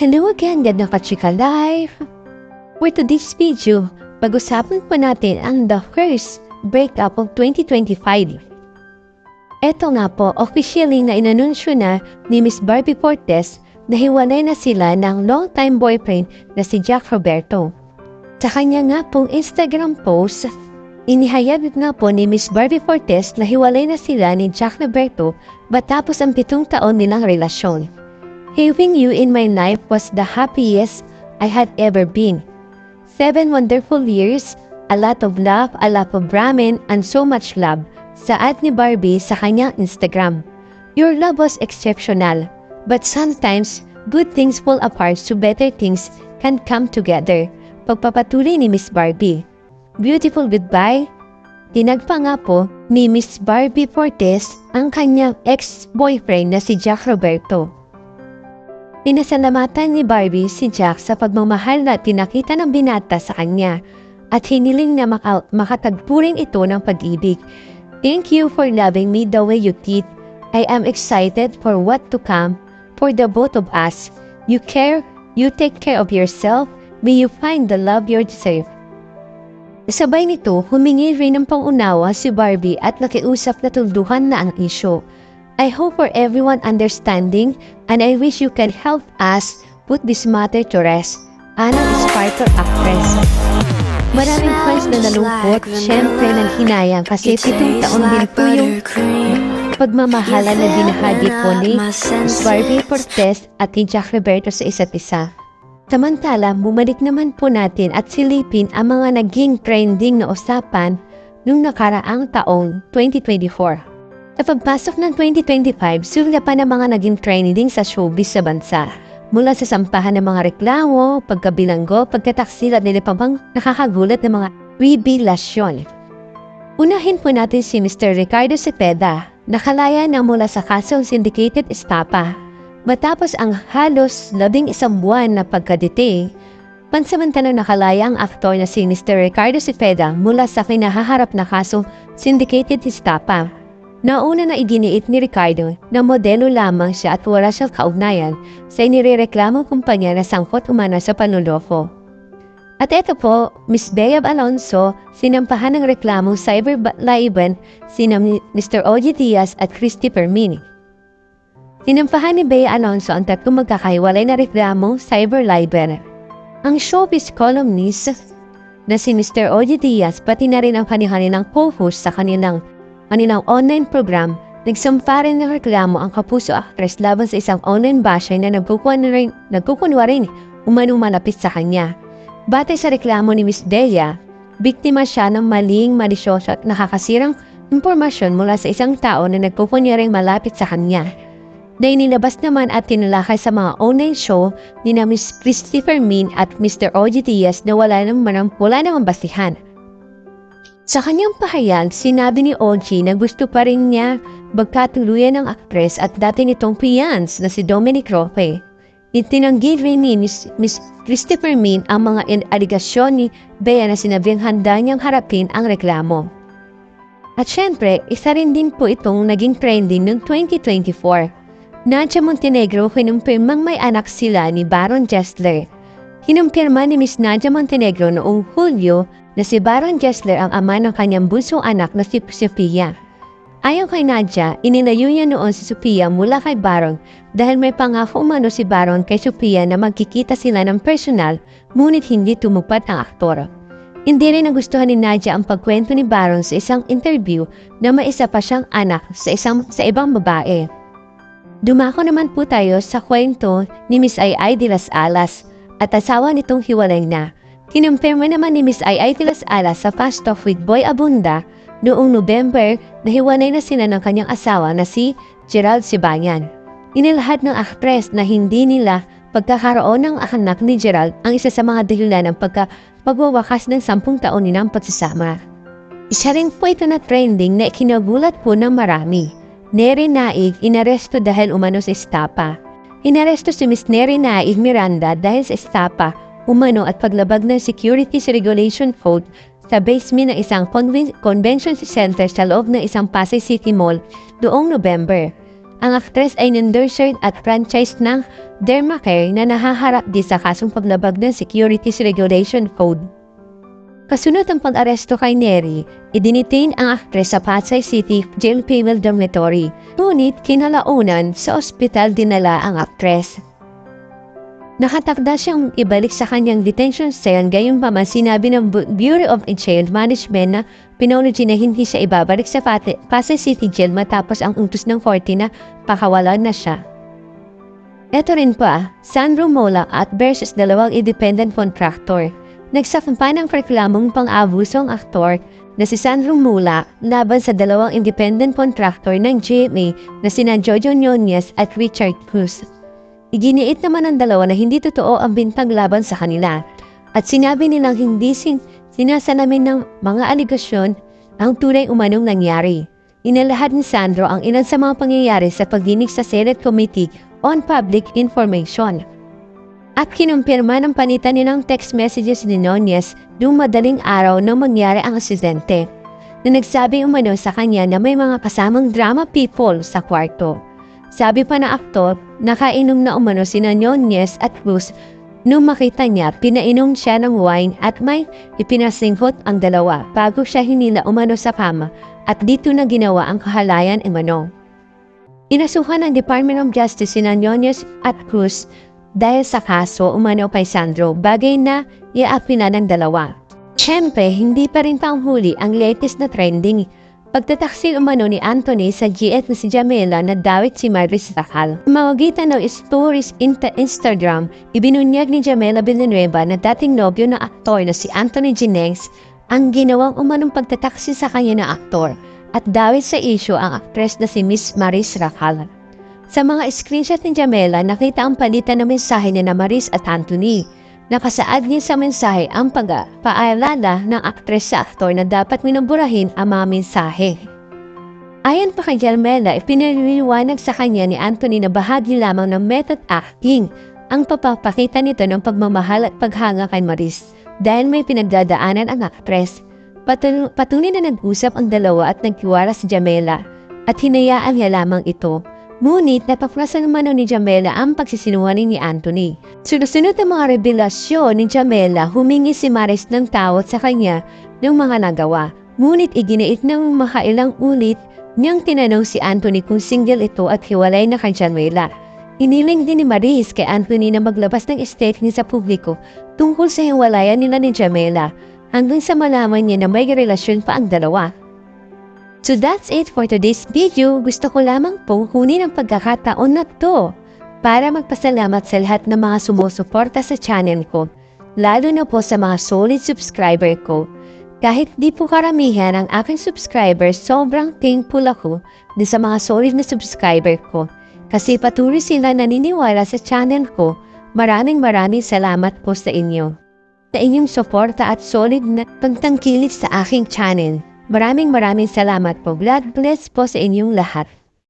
Hello again, Ganda Kachika Life! For today's video, pag-usapan po natin ang the first breakup of 2025. Eto nga po, officially na inanunsyo na ni Miss Barbie Fortes na hiwalay na sila ng long-time boyfriend na si Jack Roberto. Sa kanya nga pong Instagram post, inihayag nga po ni Miss Barbie Fortes na hiwalay na sila ni Jack Roberto matapos ang 7 taon nilang relasyon. Having you in my life was the happiest I had ever been. 7 wonderful years, a lot of love, a lot of ramen, and so much love. Saad ni Barbie sa kanyang Instagram. Your love was exceptional, but sometimes good things fall apart so better things can come together. Pagpapatuloy ni Miss Barbie. Beautiful goodbye. Tinagpa nga po ni Miss Barbie Fortes ang kanyang ex-boyfriend na si Jack Roberto. Pinasalamatan ni Barbie si Jack sa pagmamahal na pinakita ng binata sa kanya at hiniling na makatagpo rin ito ng pag-ibig. Thank you for loving me the way you did. I am excited for what to come for the both of us. You take care of yourself. May you find the love you deserve. Sabay nito, humingi rin ng pangunawa si Barbie at nakiusap na tulduhan na ang isyo. I hope for everyone understanding and I wish you can help us put this matter to rest. Anang Sparkle Actress. Maraming fans na nalungkot, syempre nang hinayang kasi 7 taon din po yung pagmamahala na binahagi po ni Barbie Fortes at ni Jack Roberto sa isa't isa. Samantala, bumalik naman po natin at silipin ang mga naging trending na usapan nung nakaraang taong 2024. Sa pagpasok ng 2025, sula pa ng mga naging trending sa showbiz sa bansa. Mula sa sampahan ng mga reklamo, pagkabilanggo, pagkataksil at nilipabang nakakagulat ng mga revelasyon. Unahin po natin si Mr. Ricardo Cepeda, nakalaya na mula sa kasong syndicated estafa. Matapos ang halos 11 buwan na pagkadete, pansamantalang nakalaya ang aktor na si Mr. Ricardo Cepeda mula sa kinahaharap na kasong syndicated estafa. Nauna na iginiit ni Ricardo na modelo lamang siya at wala siyang kaugnayan sa inirereklamong kumpanya na sangkot umano sa panloloko. At eto po, Miss Bea Alonzo, sinampahan ng reklamong cyber-libel sina Mr. Ogie Diaz at Christy Fermin. Sinampahan ni Bea Alonzo ang tatlong magkakahiwalay na reklamong cyber-libel. Ang showbiz columnist na si Mr. Ogie Diaz pati na rin ang kanilang co-host sa kanilang online program, nagsampa rin ng reklamo ang kapuso actress laban sa isang online basher na nagkukunwa rin umanong malapit sa kanya. Batay sa reklamo ni Miss Delia, biktima siya ng maling, malisyoso at nakakasirang impormasyon mula sa isang tao na nagkukunwa rin malapit sa kanya. Dahil nilabas naman at tinalakay sa mga online show ni na Miss Christy Fermin at Mr. Ogie Diaz na wala namang basihan. Sa kanyang pahayag, sinabi ni Ogie na gusto pa rin niya magkatuluyan ng aktres at dati nitong fiance na si Dominic Roque. Itinanggi rin ni Miss Christopher Min ang mga aligasyon ni Bea na sinabing handa niyang harapin ang reklamo. At syempre, isa rin din po itong naging trending noong 2024. Nadia Montenegro kinumpirmang may anak sila ni Baron Gessler. Kinumpirma ni Miss Nadia Montenegro noong Hulyo na si Baron Gessler ang ama ng kanyang bunsong anak na si Sofia. Ayon kay Nadia, inilayo niya noon si Sofia mula kay Baron dahil may pangako umano si Baron kay Sofia na magkikita sila ng personal ngunit hindi tumupad ang aktor. Hindi rin nagustuhan ni Nadia ang pagkwento ni Baron sa isang interview na may isa pa siyang anak sa ibang babae. Dumako naman po tayo sa kwento ni Miss Ai de las Alas at asawa nitong hiwalay na. Kinumpirma naman ni Miss Ai de las Alas sa Fast Talk with Boy Abunda noong November na hiwalay na sila ng kanyang asawa na si Gerald Sibanyan. Inilahad ng aktres na hindi nila pagkakaroon ng anak ni Gerald ang isa sa mga dahilan ng pagwawakas ng 10 taon nilang pagsasama. Isa rin po ito na trending na ikinagulat po ng marami. Neri Naig inaresto dahil umano sa estafa. Inaresto si Miss Neri Naig Miranda dahil sa estafa umano at paglabag ng Securities Regulation Code sa basement ng isang convention center sa loob ng isang Pasay City Mall noong November. Ang aktres ay endorsed at franchise ng Dermacare na nahaharap din sa kasong paglabag ng Securities Regulation Code. Kasunod ang pag-aresto kay Neri, idinitain ang aktres sa Pasay City Jail Female Dormitory. Ngunit kinalaunan sa ospital dinala ang aktres. Nakatakda siyang ibalik sa kanyang detention cell, gayunpaman sinabi ng Bureau of Jail Management na pinology na hindi siya ibabalik sa Pasay City Jail matapos ang utos ng 40 na pakawalan na siya. Ito rin pa, Sandro Mola at versus dalawang independent contractor. Nagsakampa ng reklamong pang-abuso ang aktor na si Sandro Mola laban sa dalawang independent contractor ng GMA na sina Jojo Nunez at Richard Cruz. Iginiit naman ng dalawa na hindi totoo ang bintang laban sa kanila at sinabi nilang hindi sinasalamin ng mga aligasyon ang tunay umanong nangyari. Inalahad ni Sandro ang ilan sa mga pangyayari sa pagdinig sa Senate Committee on Public Information. At kinumpirma ng panitan nilang text messages ni Nunez noong madaling araw nang mangyari ang aksidente na nagsabi umano sa kanya na may mga kasamang drama people sa kwarto. Sabi pa na aktor, nakainom na umano sina Nunez at Cruz. Nung makita niya, pinainom siya ng wine at may ipinasinghot ang dalawa bago siya hinila umano sa kama at dito na ginawa ang kahalayan umano. Inasuhan ng Department of Justice sina Nunez at Cruz dahil sa kaso umano kay Sandro, bagay na iaapi na ng dalawa. Siyempre, hindi pa rin panghuli ang latest na trending. Pagtataksil umano ni Anthony sa GF na si Jamela na dawit si Maris Racal. Mawagitan ng stories Instagram, ibinunyag ni Jamela Villanueva na dating nobyo na aktor na si Anthony Ginengs ang ginawang umanong pagtataksil sa kanya na aktor at dawit sa issue ang aktres na si Miss Maris Racal. Sa mga screenshot ni Jamela, nakita ang palitan ng mensahe niya na Maris at Anthony. Nakasaad niya sa mensahe ang paalala ng aktres sa aktor na dapat minuburahin ang mga mensahe. Ayon pa kay Jamela, ipinaliwanag sa kanya ni Anthony na bahagi lamang ng method acting ang papapakita nito ng pagmamahal at paghanga kay Maris dahil may pinagdadaanan ang aktres. Patunay na nag-usap ang dalawa at nagkiwala si Jamela at hinayaan niya lamang ito. Ngunit napaklasan naman ni Jamela ang pagsisinungaling ni Anthony. Sunod-sunod ang mga revelasyon ni Jamela, humingi si Maris ng tawad sa kanya ng mga nagawa. Ngunit iginiit ng makailang ulit niyang tinanong si Anthony kung single ito at hiwalay na kay Jamela. Iniling din ni Maris kay Anthony na maglabas ng statement sa publiko tungkol sa hiwalayan nila ni Jamela hanggang sa malaman niya na may relasyon pa ang dalawa. So that's it for today's video. Gusto ko lamang pong kunin ang pagkakataon na to para magpasalamat sa lahat ng mga sumusuporta sa channel ko, lalo na po sa mga solid subscriber ko. Kahit di po karamihan ang aking subscribers, sobrang thankful ako din sa mga solid na subscriber ko kasi patuloy sila naniniwala sa channel ko. Maraming salamat po sa inyo. Sa inyong suporta at solid na pagtangkilik sa aking channel. Maraming salamat po. God bless po sa inyong lahat.